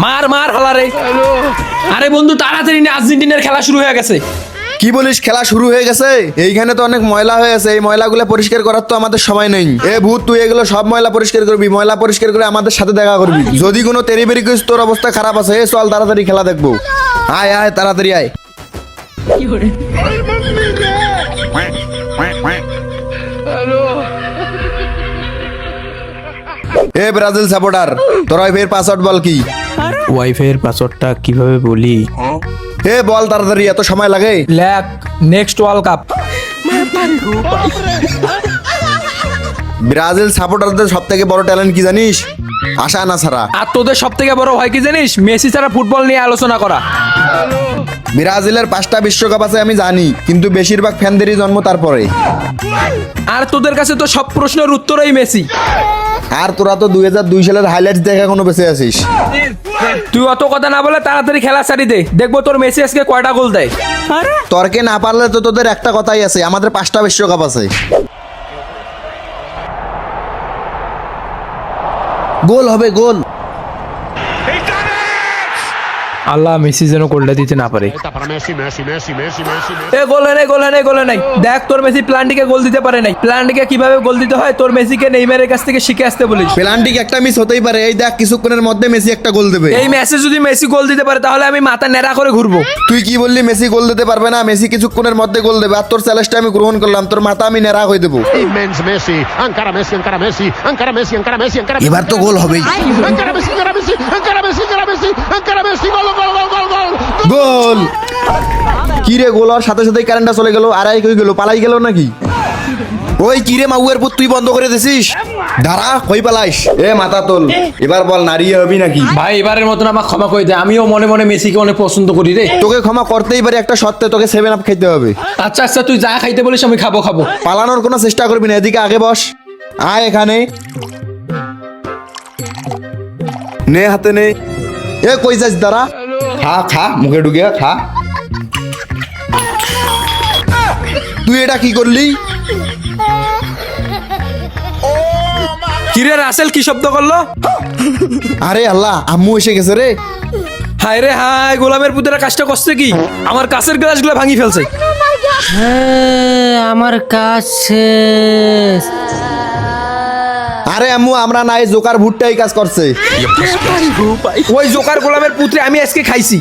মার মার হালারে। আরে বন্ধু তাড়াতাড়ি নে, আর্জেন্টিনার খেলা শুরু হয়ে গেছে। কি বলিস, খেলা শুরু হয়ে গেছে? এইখানে তো অনেক ময়লা হয়ে আছে, এই ময়লাগুলো পরিষ্কার করার তো আমাদের সময় নেই। এ ভূত, তুই এগুলো সব ময়লা পরিষ্কার করবি, ময়লা পরিষ্কার করে আমাদের সাথে দেখা করবি। যদি কোনো তেরিবেরি করিস তোর অবস্থা খারাপ আছে। এ চল তাড়াতাড়ি খেলা দেখবো। আয় আয় তাড়াতাড়ি আয়। এ ব্রাজিল সাপোর্টার, তোর ওয়াইফের পাসওয়ার্ড বল কি? ওয়াইফাই এর পাসওয়ার্ডটা কিভাবে বলি? এ বল তাড়াতাড়ি, এত সময় লাগে? ল্যাক নেক্সট ওয়ার্ল্ড কাপ। ব্রাজিল সাপোর্টারদের সব থেকে বড় ট্যালেন্ট কি জানিস? আশা না ছাড়া। আর তোদের সব থেকে বড় হয় কি জানিস? মেসি ছাড়া ফুটবল নিয়ে আলোচনা করা। ব্রাজিলের 5টা বিশ্বকাপ আছে আমি জানি, কিন্তু বেশিরভাগ ফ্যানদেরই জন্ম তারপরে। আর তোদের কাছে তো সব প্রশ্নের উত্তরই মেসি। আর তোরা তো 2002 সালের হাইলাইটস দেখা এখনো বেঁচে আছিস। তুই অত কথা না বলে তাড়াতাড়ি খেলা ছাড়ি দে, দেখবো তোর মেসি আজকে কয়টা গোল দেয়। তর্কে না পারলে তো তোদের একটা কথাই আছে, আমাদের 5টা বিশ্বকাপ আছে। গোল হবে গোল। আল্লাহ মেসি যেন গোলটা দিতে না পারে। Para Messi, Messi, Messi, Messi, Messi. এ গোল হয় নাই, গোল হয় নাই, গোল হয় নাই। দেখ তোর মেসি প্ল্যান্টিকে গোল দিতে পারে নাই। প্ল্যান্টিকে কিভাবে গোল দিতে হয় তোর মেসিকে নেইমারের কাছ থেকে শিখে আসতে বলিস। পেনাল্টি একটা মিস হতেই পারে। এই দেখ কিছুক্ষণের মধ্যে মেসি একটা গোল দেবে। এই ম্যাচে যদি মেসি গোল দিতে পারে তাহলে আমি মাথা নেড়া করে ঘুরবো। তুই কি বললি মেসি গোল দিতে পারবে না? মেসি কিছুক্ষণের মধ্যে গোল দেবে। আর তোর চ্যালেঞ্জটা আমি গ্রহণ করলাম, তোর মাথা আমি নেড়া হয়ে দেবো। Immens Messi. Encara Messi, encara Messi. Encara Messi, encara Messi, encara Messi. এবার তো গোল হবেই। Encara Messi, encara Messi. Encara Messi, encara Messi. Encara Messi. Gol, gol, gol, gol, gol. গোল! কি রে, গোল হওয়ার সাথে সাথেই কারেন্টটা চলে গেল। আড়াই কই গেল, পালাই গেল নাকি? ওই কি রে মাউয়ের পুত, তুই বন্ধ করে দিছিস? দাঁড়া, কই পালাইস? এ মাথা তোল, এবার বল নারিয়ে হবি নাকি? ভাই এবারের মতন আমাকে ক্ষমা করে দে, আমিও মনে মনে মেসিকে অনেক পছন্দ করি রে। তোকে ক্ষমা করতেই পারি, একটা শর্তে, তোকে 7 আপ খেতে হবে। আচ্ছা আচ্ছা তুই যা খাইতে বলিস আমি খাবো খাবো। পালানোর কোনো চেষ্টা করবি না, এদিকে আগে বস। আয় এখানে, নে হাতে নে। এ কই যাস, দাঁড়া। খা খা, মুখে ঢুকে খা। তুই এটা কি করলি? কিরে রাসেল কি শব্দ করলো? আরে আল্লাহ, আম্মু এসে গেছে রে। হায় রে হায়, গোলামের পুতেরা কাজটা করছে কি? আমার কাছের গ্লাসগুলো ভাঙি ফেলছে। আমার কাজ শেষ। আরে আম্মু, আমরা নাই, জোকার ভুট্টাই কাজ করছে। ওই জোকার গোলামের পুত্রে আমি আজকে খাইছি।